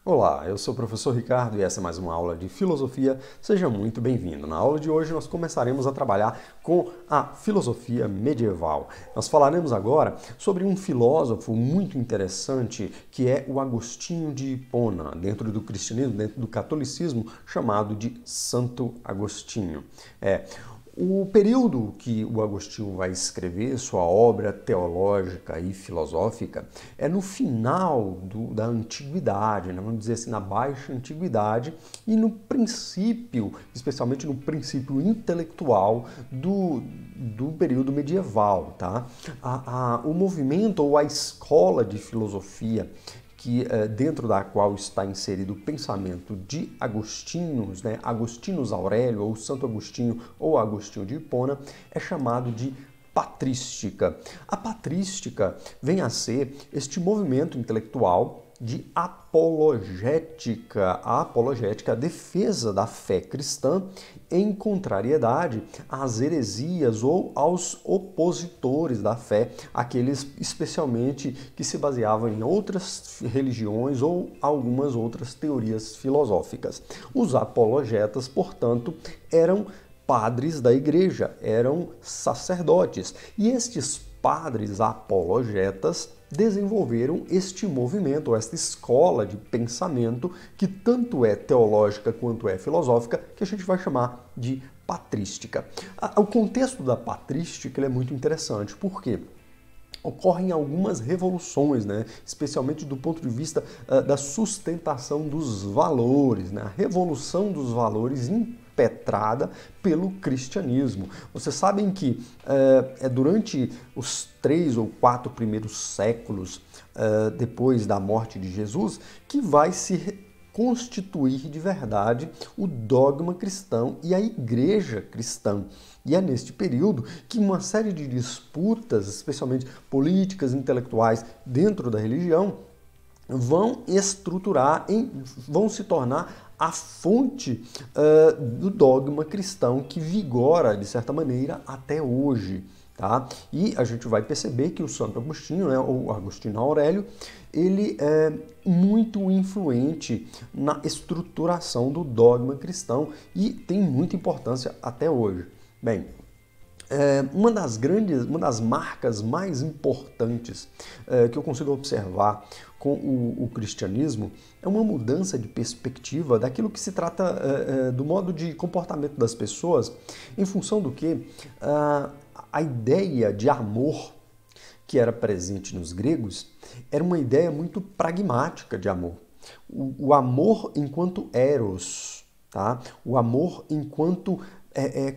Olá, eu sou o professor Ricardo e essa é mais uma aula de filosofia. Seja muito bem-vindo. Na aula de hoje nós começaremos a trabalhar com a filosofia medieval. Nós falaremos agora sobre um filósofo muito interessante que é o Agostinho de Hipona, dentro do cristianismo, dentro do catolicismo, chamado de Santo Agostinho. O período que o Agostinho vai escrever sua obra teológica e filosófica é no final da Antiguidade, né? Vamos dizer assim, na Baixa Antiguidade e no princípio, especialmente no princípio intelectual do período medieval. Tá? O movimento ou a escola de filosofia dentro da qual está inserido o pensamento de Agostinhos, né? Agostinus Aurélio, ou Santo Agostinho, ou Agostinho de Hipona, é chamado de patrística. A patrística vem a ser este movimento intelectual de apologética. A apologética, a defesa da fé cristã em contrariedade às heresias ou aos opositores da fé, aqueles especialmente que se baseavam em outras religiões ou algumas outras teorias filosóficas. Os apologetas, portanto, eram padres da igreja, eram sacerdotes. E estes padres apologetas desenvolveram este movimento, esta escola de pensamento que tanto é teológica quanto é filosófica, que a gente vai chamar de patrística. O contexto da patrística é muito interessante, por quê? Ocorrem algumas revoluções, né? Especialmente do ponto de vista da sustentação dos valores, né? A revolução dos valores impetrada pelo cristianismo. Vocês sabem que durante os 3 ou 4 primeiros séculos depois da morte de Jesus que vai se constituir de verdade o dogma cristão e a igreja cristã. E é neste período que uma série de disputas, especialmente políticas, intelectuais, dentro da religião, vão estruturar, vão se tornar a fonte do dogma cristão que vigora, de certa maneira, até hoje. Tá? E a gente vai perceber que o Santo Agostinho, né, ou Agostinho Aurélio, ele é muito influente na estruturação do dogma cristão e tem muita importância até hoje. Bem, uma das marcas mais importantes que eu consigo observar com o cristianismo é uma mudança de perspectiva daquilo que se trata do modo de comportamento das pessoas, em função do que a ideia de amor que era presente nos gregos era uma ideia muito pragmática de amor. O amor enquanto eros, tá? O amor enquanto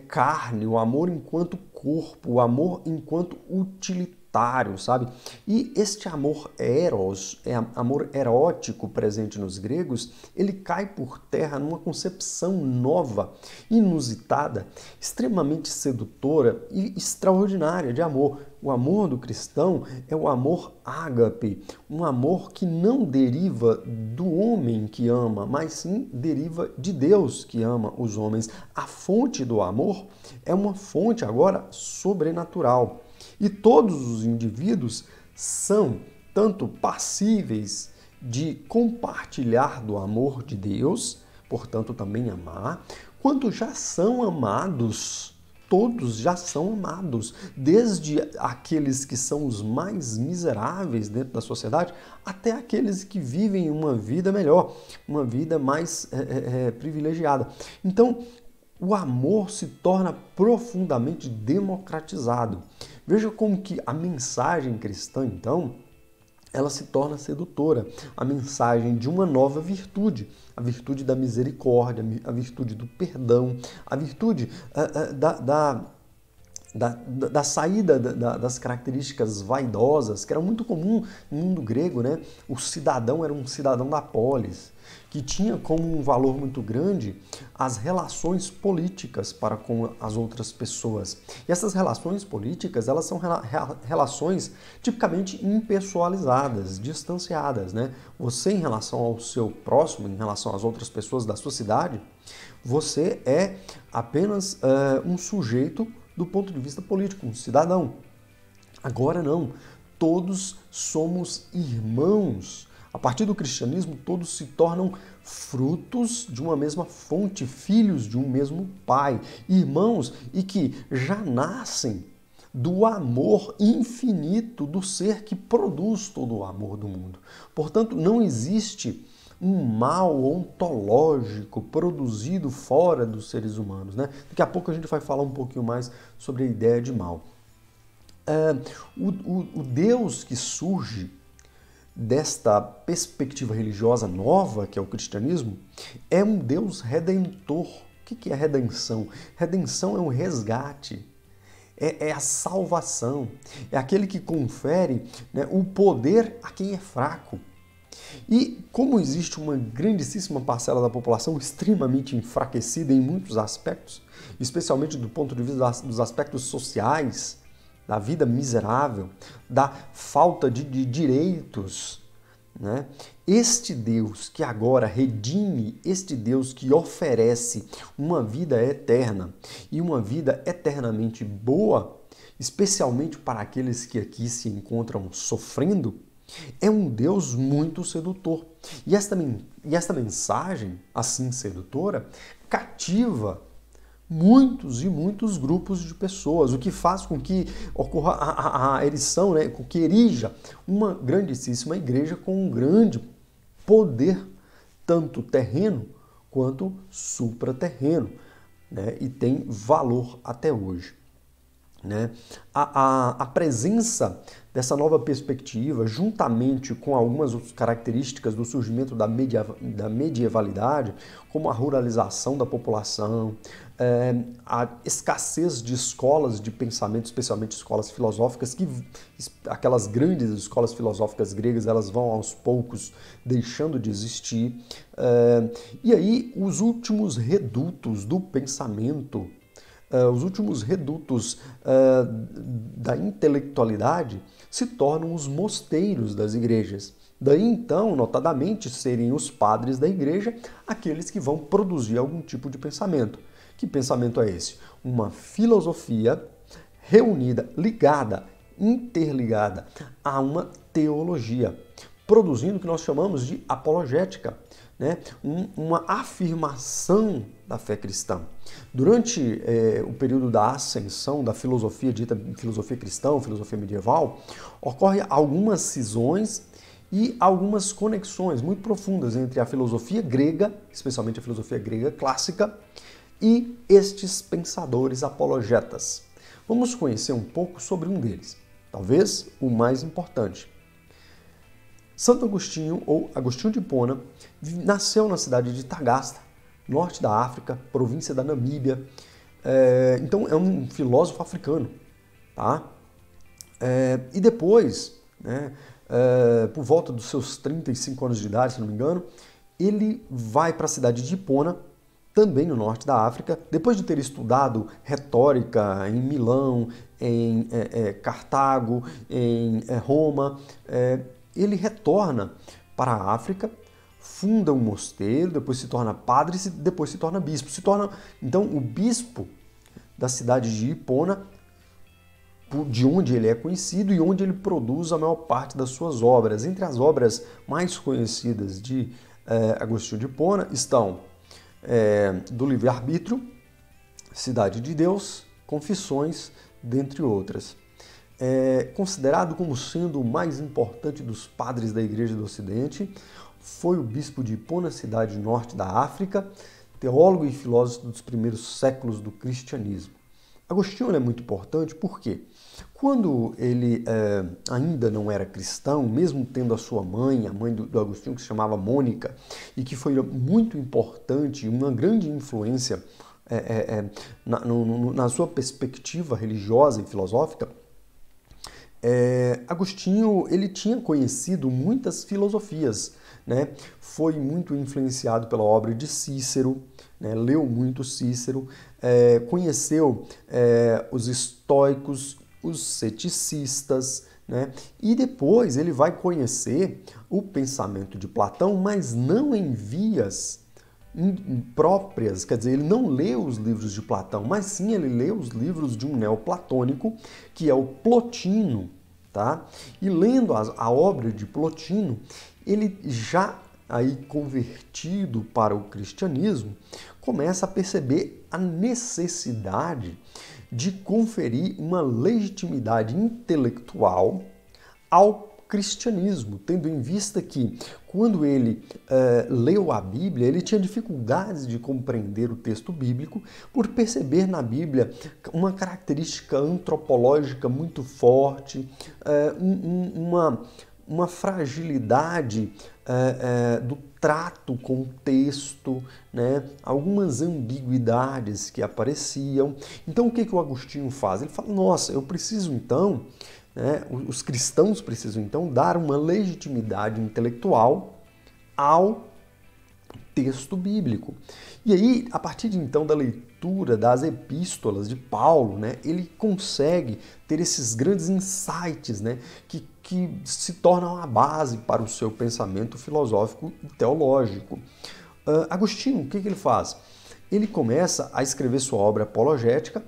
carne, o amor enquanto corpo, o amor enquanto utilitário, sabe? E este amor eros, amor erótico presente nos gregos, ele cai por terra numa concepção nova, inusitada, extremamente sedutora e extraordinária de amor. O amor do cristão é o amor ágape, um amor que não deriva do homem que ama, mas sim deriva de Deus que ama os homens. A fonte do amor é uma fonte agora sobrenatural. E todos os indivíduos são tanto passíveis de compartilhar do amor de Deus, portanto também amar, quanto já são amados. Todos já são amados, desde aqueles que são os mais miseráveis dentro da sociedade, até aqueles que vivem uma vida melhor, uma vida mais privilegiada. Então, o amor se torna profundamente democratizado. Veja como que a mensagem cristã, então, ela se torna sedutora. A mensagem de uma nova virtude, a virtude da misericórdia, a virtude do perdão, a virtude da saída das características vaidosas, que era muito comum no mundo grego, né? O cidadão era um cidadão da polis, que tinha como um valor muito grande as relações políticas para com as outras pessoas. E essas relações políticas, elas são relações tipicamente impessoalizadas, distanciadas, né? Você, em relação ao seu próximo, em relação às outras pessoas da sua cidade, você é apenas um sujeito do ponto de vista político, um cidadão. Agora não, todos somos irmãos A partir do cristianismo, todos se tornam frutos de uma mesma fonte, filhos de um mesmo pai, irmãos, e que já nascem do amor infinito do ser que produz todo o amor do mundo. Portanto, não existe um mal ontológico produzido fora dos seres humanos, né? Daqui a pouco a gente vai falar um pouquinho mais sobre a ideia de mal. O Deus que surge desta perspectiva religiosa nova, que é o cristianismo, é um Deus redentor. O que é redenção? Redenção é um resgate, é a salvação, é aquele que confere, né, o poder a quem é fraco. E como existe uma grandíssima parcela da população extremamente enfraquecida em muitos aspectos, especialmente do ponto de vista dos aspectos sociais, da vida miserável, da falta de direitos, né? Este Deus que agora redime, este Deus que oferece uma vida eterna e uma vida eternamente boa, especialmente para aqueles que aqui se encontram sofrendo, é um Deus muito sedutor. E esta mensagem, assim sedutora, cativa muitos e muitos grupos de pessoas, o que faz com que ocorra a erição, né, com que erija uma grandíssima igreja com um grande poder, tanto terreno quanto supraterreno, né, e tem valor até hoje. Né? A presença dessa nova perspectiva, juntamente com algumas outras características do surgimento da medievalidade, como a ruralização da população, a escassez de escolas de pensamento, especialmente escolas filosóficas, aquelas grandes escolas filosóficas gregas, elas vão aos poucos deixando de existir. E aí os últimos redutos do pensamento, os últimos redutos da intelectualidade se tornam os mosteiros das igrejas. Daí então, notadamente, serem os padres da igreja aqueles que vão produzir algum tipo de pensamento. Que pensamento é esse? Uma filosofia reunida, ligada, interligada a uma teologia, produzindo o que nós chamamos de apologética, né? Uma afirmação da fé cristã. Durante o período da ascensão da filosofia dita filosofia cristã, filosofia medieval, ocorrem algumas cisões e algumas conexões muito profundas entre a filosofia grega, especialmente a filosofia grega clássica, e estes pensadores apologetas. Vamos conhecer um pouco sobre um deles, talvez o mais importante. Santo Agostinho, ou Agostinho de Hipona, nasceu na cidade de Tagasta, norte da África, província da Namíbia. Então é um filósofo africano. Tá? E depois, né, por volta dos seus 35 anos de idade, se não me engano, ele vai para a cidade de Hipona, também no norte da África, depois de ter estudado retórica em Milão, em Cartago, em Roma, ele retorna para a África, funda um mosteiro, depois se torna padre, depois se torna bispo. Se torna, então, o bispo da cidade de Hipona, de onde ele é conhecido e onde ele produz a maior parte das suas obras. Entre as obras mais conhecidas de Agostinho de Hipona estão do livre-arbítrio, Cidade de Deus, Confissões, dentre outras. Considerado como sendo o mais importante dos padres da Igreja do Ocidente, foi o bispo de Hipona, cidade norte da África, teólogo e filósofo dos primeiros séculos do cristianismo. Agostinho é muito importante porque, quando ele ainda não era cristão, mesmo tendo a sua mãe, a mãe do Agostinho, que se chamava Mônica, e que foi muito importante, uma grande influência na sua perspectiva religiosa e filosófica, Agostinho ele tinha conhecido muitas filosofias, né? Foi muito influenciado pela obra de Cícero, né? Leu muito Cícero, conheceu os estoicos, os ceticistas, né? E depois ele vai conhecer o pensamento de Platão, mas não em vias próprias, quer dizer, ele não lê os livros de Platão, mas sim ele lê os livros de um neoplatônico, que é o Plotino, tá? E lendo a obra de Plotino, ele já aí convertido para o cristianismo, começa a perceber a necessidade de conferir uma legitimidade intelectual ao cristianismo, tendo em vista que, quando ele leu a Bíblia, ele tinha dificuldades de compreender o texto bíblico por perceber na Bíblia uma característica antropológica muito forte, uma fragilidade do trato com o texto, né? Algumas ambiguidades que apareciam. Então, o que o Agostinho faz? Ele fala, nossa, eu preciso então, né, os cristãos precisam então dar uma legitimidade intelectual ao texto bíblico. E aí, a partir de então da leitura das epístolas de Paulo, né, ele consegue ter esses grandes insights, né, que se tornam a base para o seu pensamento filosófico e teológico. Agostinho, o que ele faz? Ele começa a escrever sua obra apologética,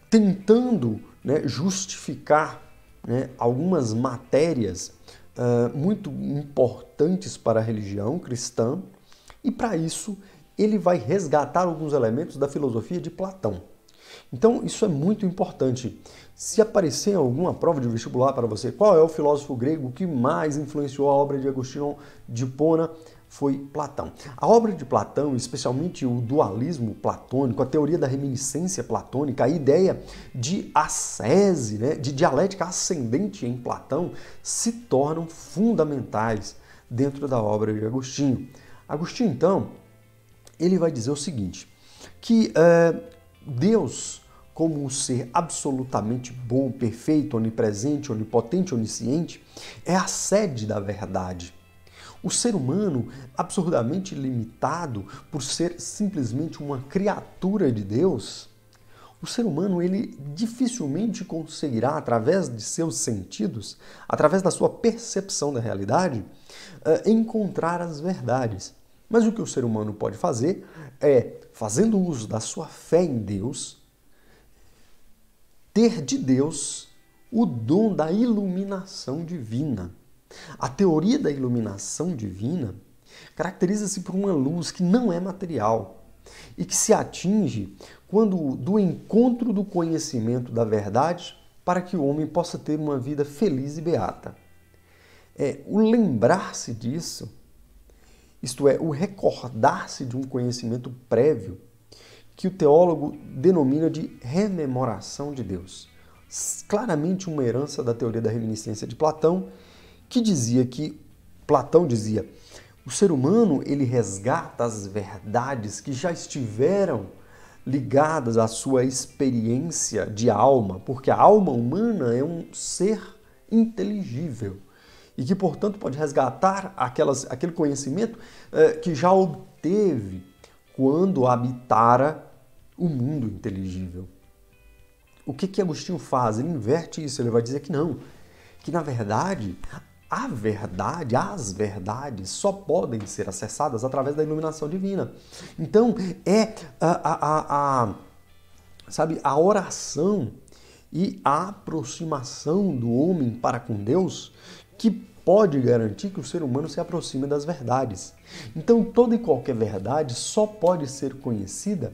tentando, né, justificar, né, algumas matérias muito importantes para a religião cristã, e para isso ele vai resgatar alguns elementos da filosofia de Platão. Então isso é muito importante. Se aparecer em alguma prova de vestibular para você, qual é o filósofo grego que mais influenciou a obra de Agostinho de Hipona? Foi Platão. A obra de Platão, especialmente o dualismo platônico, a teoria da reminiscência platônica, a ideia de ascese, né, de dialética ascendente em Platão, se tornam fundamentais dentro da obra de Agostinho. Agostinho, então, ele vai dizer o seguinte, que Deus, como um ser absolutamente bom, perfeito, onipresente, onipotente, onisciente, é a sede da verdade. O ser humano, absurdamente limitado por ser simplesmente uma criatura de Deus, o ser humano ele dificilmente conseguirá, através de seus sentidos, através da sua percepção da realidade, encontrar as verdades. Mas o que o ser humano pode fazer é, fazendo uso da sua fé em Deus, ter de Deus o dom da iluminação divina. A teoria da iluminação divina caracteriza-se por uma luz que não é material e que se atinge quando do encontro do conhecimento da verdade para que o homem possa ter uma vida feliz e beata. O lembrar-se disso, isto é, o recordar-se de um conhecimento prévio, que o teólogo denomina de rememoração de Deus. Claramente uma herança da teoria da reminiscência de Platão, que dizia que, Platão dizia, o ser humano ele resgata as verdades que já estiveram ligadas à sua experiência de alma, porque a alma humana é um ser inteligível e que, portanto, pode resgatar aquele conhecimento que já obteve quando habitara o mundo inteligível. O que Agostinho faz? Ele inverte isso, ele vai dizer que não, que na verdade a verdade, as verdades só podem ser acessadas através da iluminação divina. Então sabe, a oração e a aproximação do homem para com Deus que pode garantir que o ser humano se aproxime das verdades. Então toda e qualquer verdade só pode ser conhecida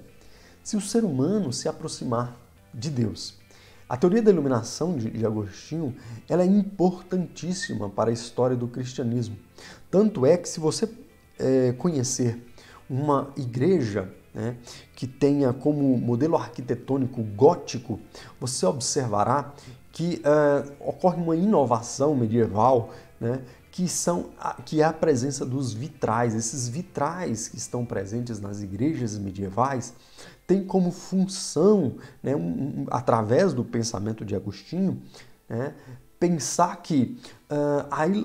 se o ser humano se aproximar de Deus. A teoria da iluminação de Agostinho ela é importantíssima para a história do cristianismo. Tanto é que se você conhecer uma igreja, né, que tenha como modelo arquitetônico gótico, você observará que ocorre uma inovação medieval, né, que é a presença dos vitrais. Esses vitrais que estão presentes nas igrejas medievais têm como função, né, através do pensamento de Agostinho, né, pensar que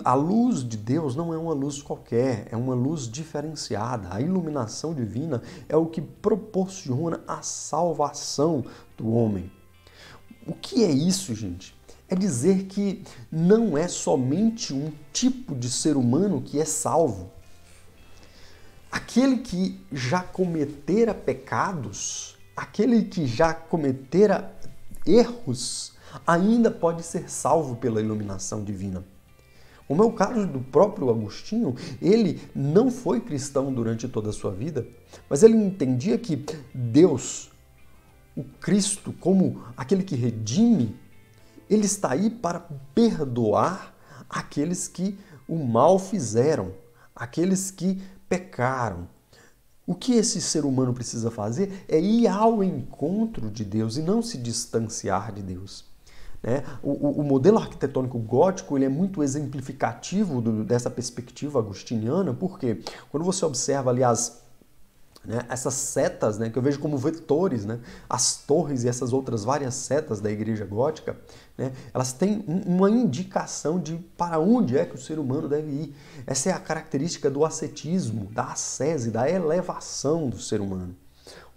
a luz de Deus não é uma luz qualquer, é uma luz diferenciada. A iluminação divina é o que proporciona a salvação do homem. O que é isso, gente? É dizer que não é somente um tipo de ser humano que é salvo. Aquele que já cometera pecados, aquele que já cometera erros, ainda pode ser salvo pela iluminação divina. Como é o caso do próprio Agostinho, ele não foi cristão durante toda a sua vida, mas ele entendia que Deus, o Cristo, como aquele que redime, ele está aí para perdoar aqueles que o mal fizeram, aqueles que pecaram. O que esse ser humano precisa fazer é ir ao encontro de Deus e não se distanciar de Deus. O modelo arquitetônico gótico ele é muito exemplificativo dessa perspectiva agostiniana, porque quando você observa ali essas setas, que eu vejo como vetores, as torres e essas outras várias setas da igreja gótica, elas têm uma indicação de para onde é que o ser humano deve ir. Essa é a característica do ascetismo, da ascese, da elevação do ser humano.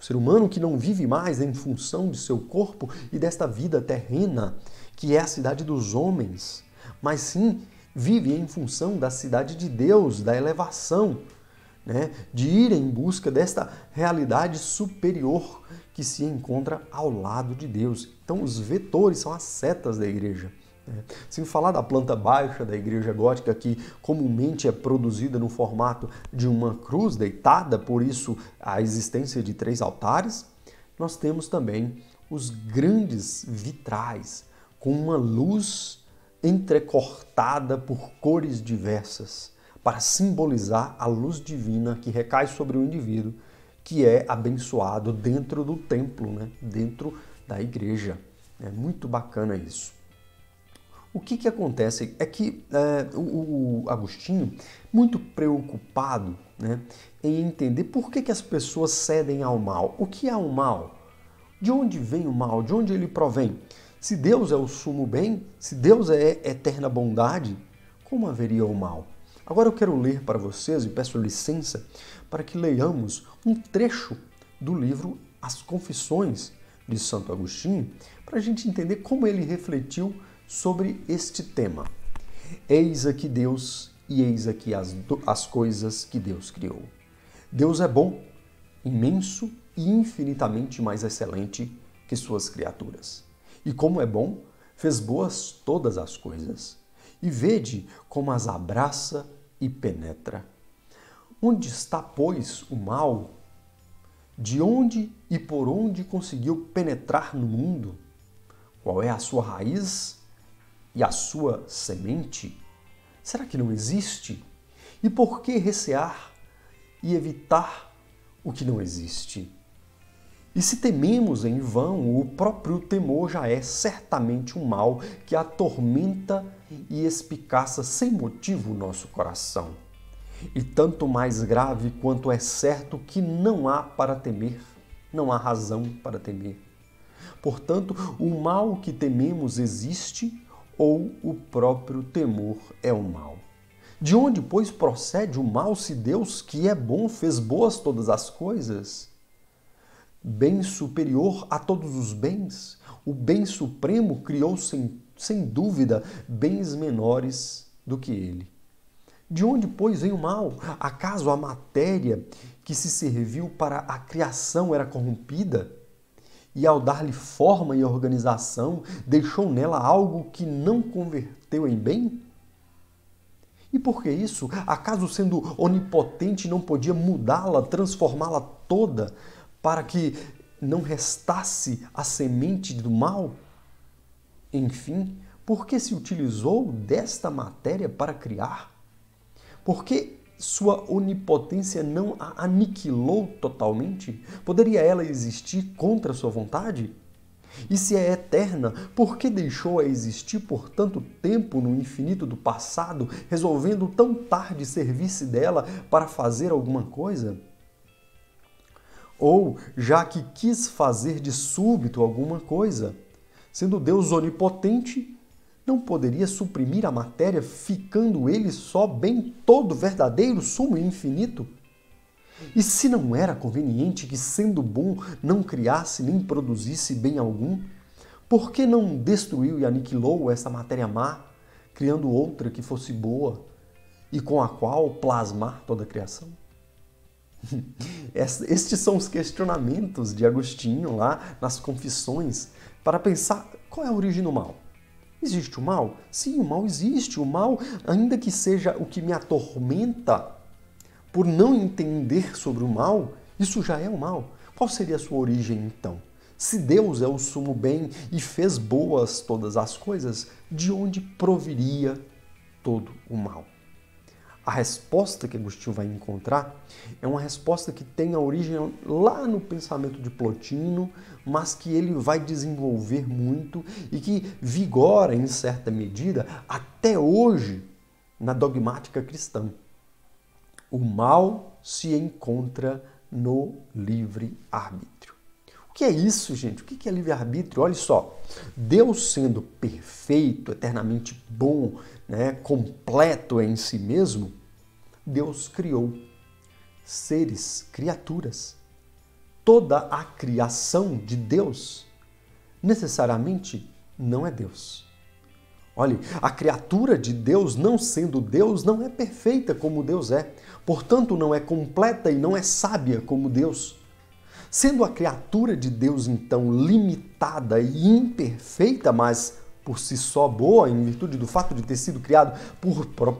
O ser humano que não vive mais em função de seu corpo e desta vida terrena, que é a cidade dos homens, mas sim vive em função da cidade de Deus, da elevação, de ir em busca desta realidade superior que se encontra ao lado de Deus. Então os vetores são as setas da igreja. Sem falar da planta baixa da igreja gótica, que comumente é produzida no formato de uma cruz deitada, por isso a existência de 3 altares, nós temos também os grandes vitrais, com uma luz entrecortada por cores diversas, para simbolizar a luz divina que recai sobre o indivíduo, que é abençoado dentro do templo, dentro da igreja. É muito bacana isso. O que acontece é que o Agostinho, muito preocupado em entender por que as pessoas cedem ao mal. O que é o mal? De onde vem o mal? De onde ele provém? Se Deus é o sumo bem, se Deus é eterna bondade, como haveria o mal? Agora eu quero ler para vocês, e peço licença, para que leiamos um trecho do livro As Confissões de Santo Agostinho, para a gente entender como ele refletiu sobre este tema. Eis aqui Deus e eis aqui as coisas que Deus criou. Deus é bom, imenso e infinitamente mais excelente que suas criaturas. E como é bom, fez boas todas as coisas. E vede como as abraça e penetra. Onde está, pois, o mal? De onde e por onde conseguiu penetrar no mundo? Qual é a sua raiz e a sua semente? Será que não existe? E por que recear e evitar o que não existe? E se tememos em vão, o próprio temor já é certamente um mal que atormenta e espicaça sem motivo o nosso coração. E tanto mais grave quanto é certo que não há para temer, não há razão para temer. Portanto, o mal que tememos existe ou o próprio temor é o mal. De onde, pois, procede o mal se Deus, que é bom, fez boas todas as coisas? Bem superior a todos os bens, o bem supremo criou sem dúvida bens menores do que ele. De onde, pois, vem o mal? Acaso a matéria que se serviu para a criação era corrompida? E ao dar-lhe forma e organização, deixou nela algo que não converteu em bem? E por que isso? Acaso, sendo onipotente, não podia mudá-la, transformá-la toda, para que não restasse a semente do mal? Enfim, por que se utilizou desta matéria para criar? Por que sua onipotência não a aniquilou totalmente? Poderia ela existir contra sua vontade? E se é eterna, por que deixou-a existir por tanto tempo no infinito do passado, resolvendo tão tarde servir-se dela para fazer alguma coisa? Ou, já que quis fazer de súbito alguma coisa, sendo Deus onipotente, não poderia suprimir a matéria, ficando ele só bem todo verdadeiro, sumo e infinito? E se não era conveniente que, sendo bom, não criasse nem produzisse bem algum, por que não destruiu e aniquilou essa matéria má, criando outra que fosse boa e com a qual plasmar toda a criação? Estes são os questionamentos de Agostinho lá nas Confissões para pensar qual é a origem do mal. Existe o mal? Sim, o mal existe. O mal, ainda que seja o que me atormenta, por não entender sobre o mal, isso já é o mal. Qual seria a sua origem, então? Se Deus é o sumo bem e fez boas todas as coisas, de onde proviria todo o mal? A resposta que Agostinho vai encontrar é uma resposta que tem a origem lá no pensamento de Plotino, mas que ele vai desenvolver muito e que vigora, em certa medida, até hoje na dogmática cristã. O mal se encontra no livre-arbítrio. O que é isso, gente? O que é livre-arbítrio? Olha só, Deus sendo perfeito, eternamente bom, né, completo em si mesmo, Deus criou seres, criaturas. Toda a criação de Deus necessariamente não é Deus. Olhe, a criatura de Deus, não sendo Deus, não é perfeita como Deus é. Portanto, não é completa e não é sábia como Deus. Sendo a criatura de Deus, então, limitada e imperfeita, mas por si só boa, em virtude do fato de ter sido criado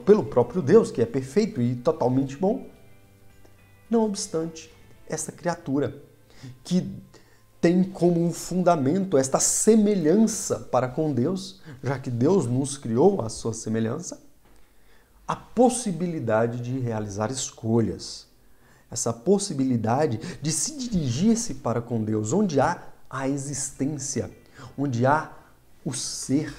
pelo próprio Deus, que é perfeito e totalmente bom, não obstante, essa criatura que tem como fundamento esta semelhança para com Deus, já que Deus nos criou à sua semelhança, a possibilidade de realizar escolhas, essa possibilidade de se dirigir-se para com Deus, onde há a existência, onde há o ser.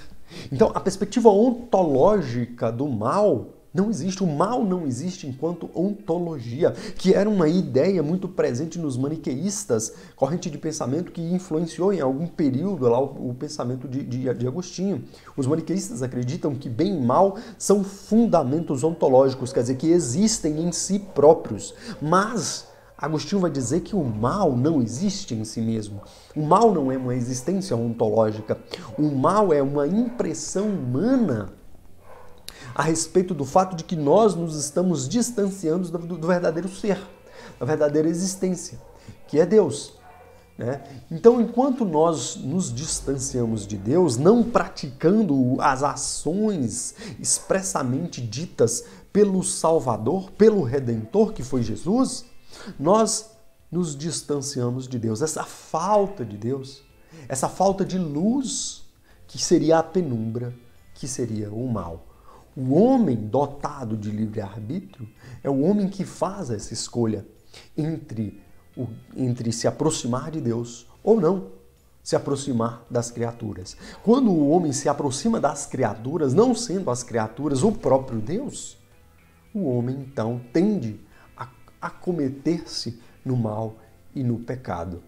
Então, a perspectiva ontológica do mal não existe. O mal não existe enquanto ontologia, que era uma ideia muito presente nos maniqueístas, corrente de pensamento que influenciou em algum período lá o pensamento de Agostinho. Os maniqueístas acreditam que bem e mal são fundamentos ontológicos, quer dizer, que existem em si próprios. Mas Agostinho vai dizer que o mal não existe em si mesmo. O mal não é uma existência ontológica. O mal é uma impressão humana a respeito do fato de que nós nos estamos distanciando do verdadeiro ser, da verdadeira existência, que é Deus. Né? Então, enquanto nós nos distanciamos de Deus, não praticando as ações expressamente ditas pelo Salvador, pelo Redentor, que foi Jesus, nós nos distanciamos de Deus. Essa falta de Deus, essa falta de luz, que seria a penumbra, que seria o mal. O homem dotado de livre-arbítrio é o homem que faz essa escolha entre se aproximar de Deus ou não se aproximar das criaturas. Quando o homem se aproxima das criaturas, não sendo as criaturas o próprio Deus, o homem então tende a cometer-se no mal e no pecado.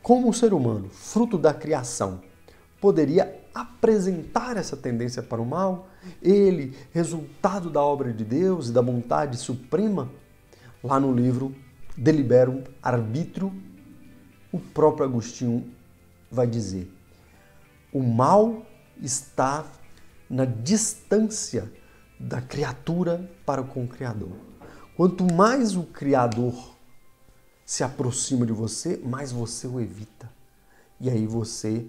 Como o ser humano, fruto da criação, poderia apresentar essa tendência para o mal, ele, resultado da obra de Deus e da vontade suprema, lá no livro De Liberum Arbitrio, o próprio Agostinho vai dizer: o mal está na distância da criatura para com o Criador. Quanto mais o Criador se aproxima de você, mais você o evita. E aí você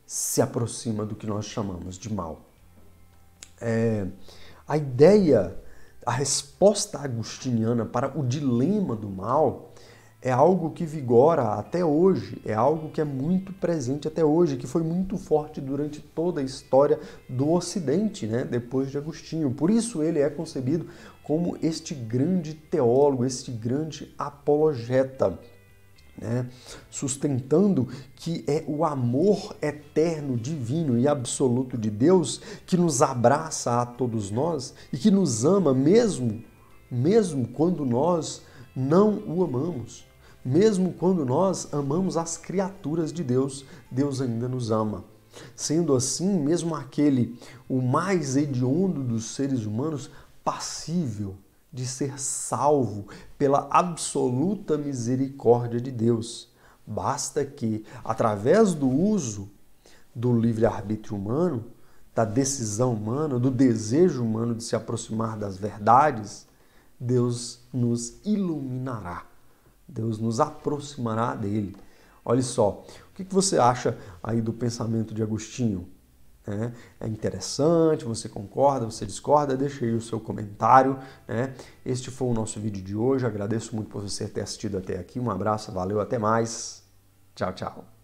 se aproxima do que nós chamamos de mal. A ideia, a resposta agostiniana para o dilema do mal é algo que vigora até hoje, é algo que é muito presente até hoje, que foi muito forte durante toda a história do Ocidente, né, depois de Agostinho. Por isso ele é concebido como este grande teólogo, este grande apologeta, né, sustentando que é o amor eterno, divino e absoluto de Deus que nos abraça a todos nós e que nos ama mesmo quando nós não o amamos. Mesmo quando nós amamos as criaturas de Deus, Deus ainda nos ama. Sendo assim, mesmo aquele, o mais hediondo dos seres humanos, passível de ser salvo pela absoluta misericórdia de Deus. Basta que, através do uso do livre-arbítrio humano, da decisão humana, do desejo humano de se aproximar das verdades, Deus nos iluminará. Deus nos aproximará dele. Olha só, o que você acha aí do pensamento de Agostinho? né? É interessante, você concorda, você discorda? Deixa aí o seu comentário, né? Este foi o nosso vídeo de hoje, agradeço muito por você ter assistido até aqui, um abraço, valeu, até mais, tchau, tchau.